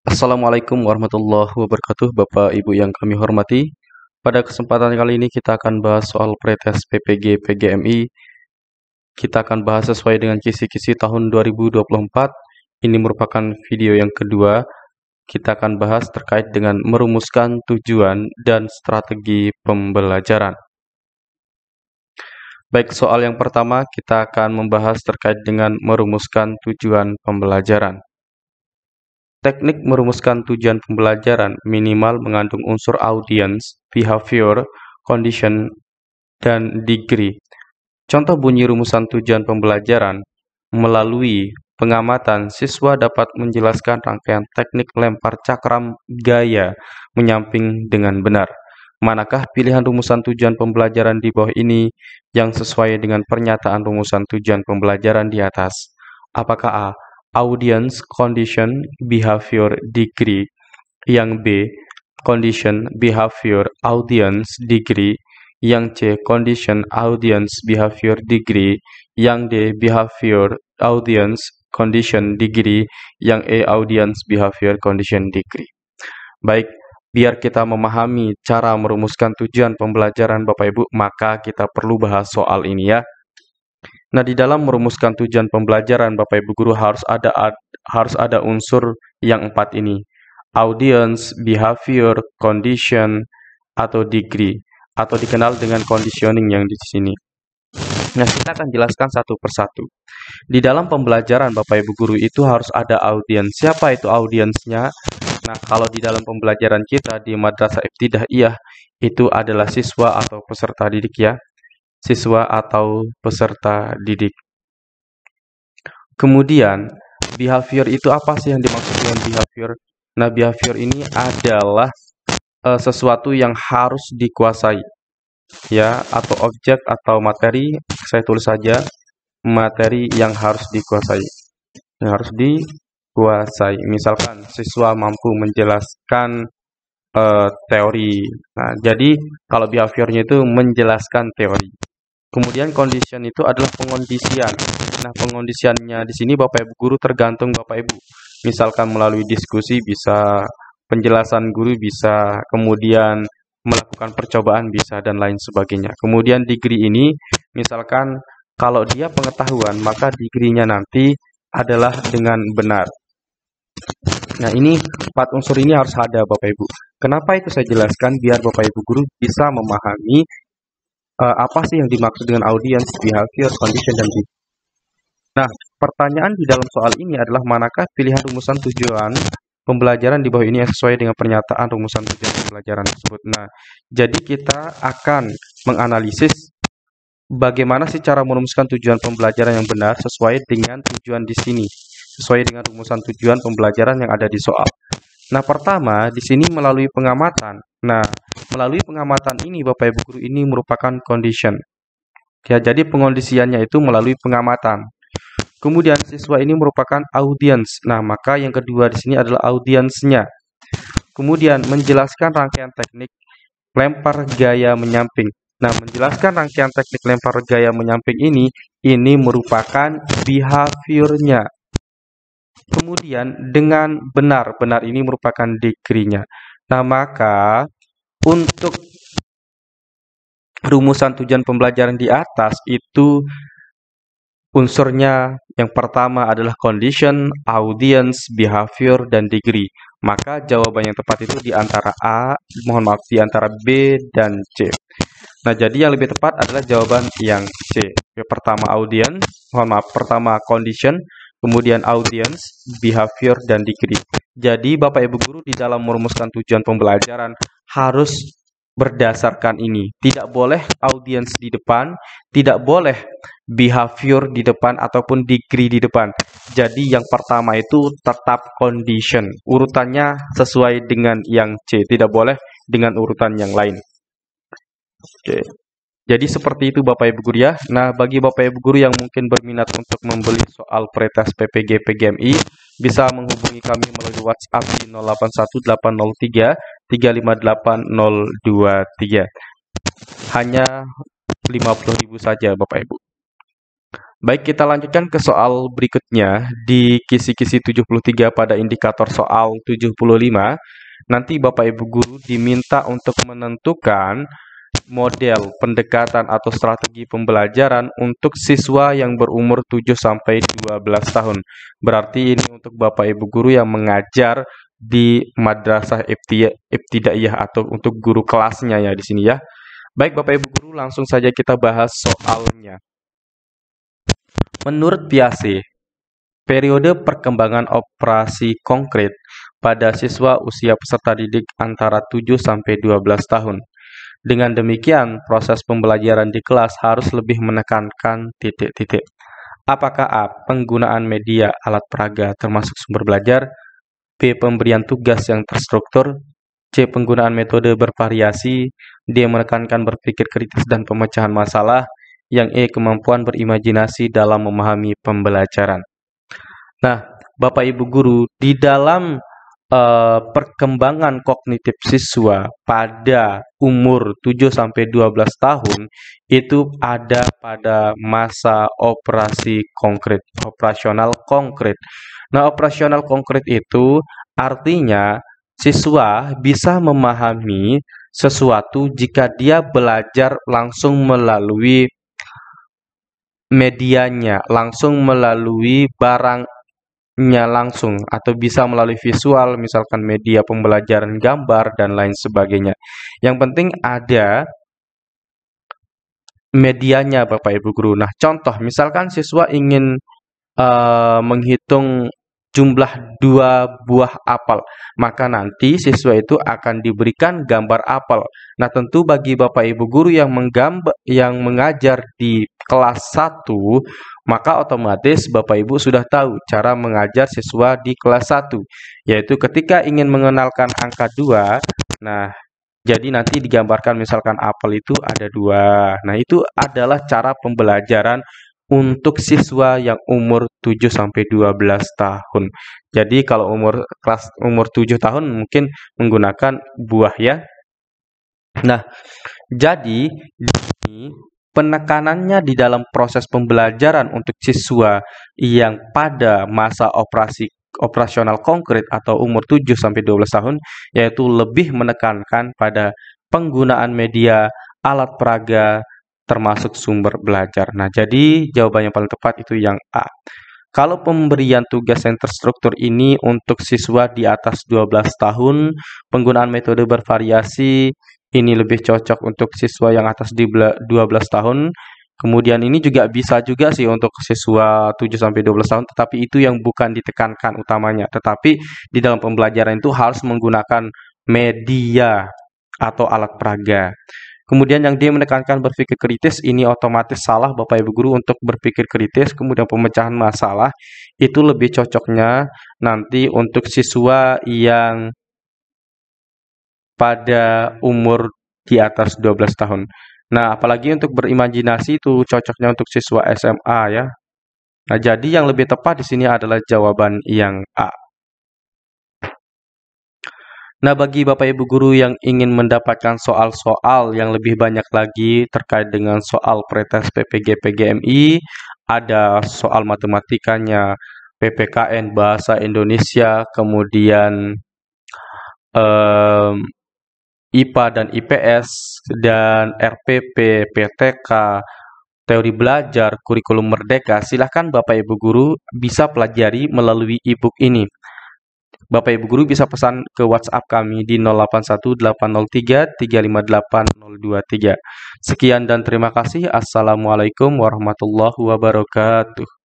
Assalamualaikum warahmatullahi wabarakatuh, Bapak Ibu yang kami hormati. Pada kesempatan kali ini kita akan bahas soal pretest PPG PGMI. Kita akan bahas sesuai dengan kisi-kisi tahun 2024. Ini merupakan video yang kedua. Kita akan bahas terkait dengan merumuskan tujuan dan strategi pembelajaran. Baik, soal yang pertama kita akan membahas terkait dengan merumuskan tujuan pembelajaran. Teknik merumuskan tujuan pembelajaran minimal mengandung unsur audience, behavior, condition, dan degree. Contoh bunyi rumusan tujuan pembelajaran: melalui pengamatan, siswa dapat menjelaskan rangkaian teknik lempar cakram gaya menyamping dengan benar. Manakah pilihan rumusan tujuan pembelajaran di bawah ini yang sesuai dengan pernyataan rumusan tujuan pembelajaran di atas? Apakah A. Audience, condition, behavior, degree. Yang B. Condition, behavior, audience, degree. Yang C. Condition, audience, behavior, degree. Yang D. Behavior, audience, condition, degree. Yang E. Audience, behavior, condition, degree. Baik, biar kita memahami cara merumuskan tujuan pembelajaran Bapak Ibu, maka kita perlu bahas soal ini ya. Nah, di dalam merumuskan tujuan pembelajaran Bapak Ibu guru harus ada unsur yang 4 ini. Audience, behavior, condition, atau degree, atau dikenal dengan conditioning yang di sini. Nah, kita akan jelaskan satu persatu. Di dalam pembelajaran Bapak Ibu guru itu harus ada audiens. Siapa itu audiensnya? Nah, kalau di dalam pembelajaran kita di Madrasah Ibtidaiyah itu adalah siswa atau peserta didik ya. Siswa atau peserta didik. Kemudian, behavior itu apa sih yang dimaksud dengan behavior? Nah, behavior ini adalah sesuatu yang harus dikuasai. Ya, atau objek atau materi, saya tulis saja materi yang harus dikuasai. Yang harus dikuasai. Misalkan siswa mampu menjelaskan teori. Nah, jadi kalau behaviornya itu menjelaskan teori. Kemudian condition itu adalah pengondisian. Nah, pengondisiannya di sini Bapak Ibu guru tergantung Bapak Ibu. Misalkan melalui diskusi bisa, penjelasan guru bisa, kemudian melakukan percobaan bisa, dan lain sebagainya. Kemudian degree ini, misalkan kalau dia pengetahuan, maka degree-nya nanti adalah dengan benar. Nah, ini 4 unsur ini harus ada Bapak Ibu. Kenapa itu saya jelaskan? Biar Bapak Ibu guru bisa memahami apa sih yang dimaksud dengan audience, behavior, condition, dan degree. Nah, pertanyaan di dalam soal ini adalah manakah pilihan rumusan tujuan pembelajaran di bawah ini yang sesuai dengan pernyataan rumusan tujuan pembelajaran tersebut. Nah, jadi kita akan menganalisis bagaimana sih cara merumuskan tujuan pembelajaran yang benar sesuai dengan tujuan di sini, sesuai dengan rumusan tujuan pembelajaran yang ada di soal. Nah, pertama di sini melalui pengamatan. Nah, melalui pengamatan ini Bapak Ibu guru ini merupakan condition. Ya, jadi pengondisiannya itu melalui pengamatan. Kemudian siswa ini merupakan audience. Nah, maka yang kedua di sini adalah audiensnya. Kemudian menjelaskan rangkaian teknik lempar gaya menyamping. Nah, menjelaskan rangkaian teknik lempar gaya menyamping ini merupakan behaviornya. Kemudian dengan benar, benar ini merupakan degree-nya. Nah, maka untuk rumusan tujuan pembelajaran di atas itu unsurnya yang pertama adalah condition, audience, behavior, dan degree. Maka jawaban yang tepat itu di antara A, mohon maaf, di antara B dan C. Nah, jadi yang lebih tepat adalah jawaban yang C. Yang pertama audience, mohon maaf, pertama condition, kemudian audience, behavior, dan degree. Jadi Bapak Ibu guru di dalam merumuskan tujuan pembelajaran harus berdasarkan ini. Tidak boleh audience di depan, tidak boleh behavior di depan, ataupun degree di depan. Jadi yang pertama itu tetap condition. Urutannya sesuai dengan yang C, tidak boleh dengan urutan yang lain. Oke. Jadi seperti itu Bapak Ibu guru ya. Nah, bagi Bapak Ibu guru yang mungkin berminat untuk membeli soal pretest PPG PGMI, bisa menghubungi kami melalui WhatsApp di 081803580223. Hanya 50.000 saja Bapak Ibu. Baik, kita lanjutkan ke soal berikutnya. Di kisi-kisi 73 pada indikator soal 75, nanti Bapak Ibu Guru diminta untuk menentukan model pendekatan atau strategi pembelajaran untuk siswa yang berumur 7-12 tahun. Berarti ini untuk Bapak Ibu Guru yang mengajar di Madrasah Ibtidaiyah atau untuk guru kelasnya ya di sini ya. Baik Bapak Ibu Guru, langsung saja kita bahas soalnya. Menurut Piaget, periode perkembangan operasi konkret pada siswa usia peserta didik antara 7-12 tahun. Dengan demikian, proses pembelajaran di kelas harus lebih menekankan titik-titik. Apakah A. Penggunaan media alat peraga termasuk sumber belajar, B. Pemberian tugas yang terstruktur, C. Penggunaan metode bervariasi, D. Menekankan berpikir kritis dan pemecahan masalah, yang E. Kemampuan berimajinasi dalam memahami pembelajaran. Nah, Bapak Ibu Guru, di dalam perkembangan kognitif siswa pada umur 7-12 tahun itu ada pada masa operasional konkret. Nah, operasional konkret itu artinya siswa bisa memahami sesuatu jika dia belajar langsung melalui medianya, langsung melalui barangnya langsung, atau bisa melalui visual, misalkan media pembelajaran gambar dan lain sebagainya. Yang penting ada medianya Bapak Ibu Guru. Nah, contoh misalkan siswa ingin menghitung jumlah 2 buah apel, maka nanti siswa itu akan diberikan gambar apel. Nah, tentu bagi Bapak Ibu Guru yang mengajar di kelas 1, maka otomatis Bapak Ibu sudah tahu cara mengajar siswa di kelas 1, yaitu ketika ingin mengenalkan angka 2, nah jadi nanti digambarkan misalkan apel itu ada 2. Nah, itu adalah cara pembelajaran untuk siswa yang umur 7-12 tahun. Jadi kalau umur 7 tahun mungkin menggunakan buah ya. Nah, jadi di sini penekanannya di dalam proses pembelajaran untuk siswa yang pada masa operasional konkret atau umur 7-12 tahun yaitu lebih menekankan pada penggunaan media alat peraga termasuk sumber belajar. Nah, jadi jawaban yang paling tepat itu yang A. Kalau pemberian tugas yang terstruktur ini untuk siswa di atas 12 tahun, penggunaan metode bervariasi ini lebih cocok untuk siswa yang atas di 12 tahun. Kemudian ini juga bisa juga sih untuk siswa 7-12 tahun, tetapi itu yang bukan ditekankan utamanya. Tetapi di dalam pembelajaran itu harus menggunakan media atau alat peraga. Kemudian yang dia menekankan berpikir kritis, ini otomatis salah Bapak Ibu Guru untuk berpikir kritis. Kemudian pemecahan masalah, itu lebih cocoknya nanti untuk siswa yang pada umur di atas 12 tahun. Nah, apalagi untuk berimajinasi itu cocoknya untuk siswa SMA ya. Nah, jadi yang lebih tepat di sini adalah jawaban yang A. Nah, bagi Bapak Ibu Guru yang ingin mendapatkan soal-soal yang lebih banyak lagi terkait dengan soal pretest PPG PGMI, ada soal matematikanya, PPKN Bahasa Indonesia, kemudian IPA dan IPS, dan RPP, PTK, teori belajar, kurikulum merdeka, silahkan Bapak Ibu Guru bisa pelajari melalui e-book ini. Bapak Ibu Guru bisa pesan ke WhatsApp kami di 081803358023. Sekian dan terima kasih. Assalamualaikum warahmatullahi wabarakatuh.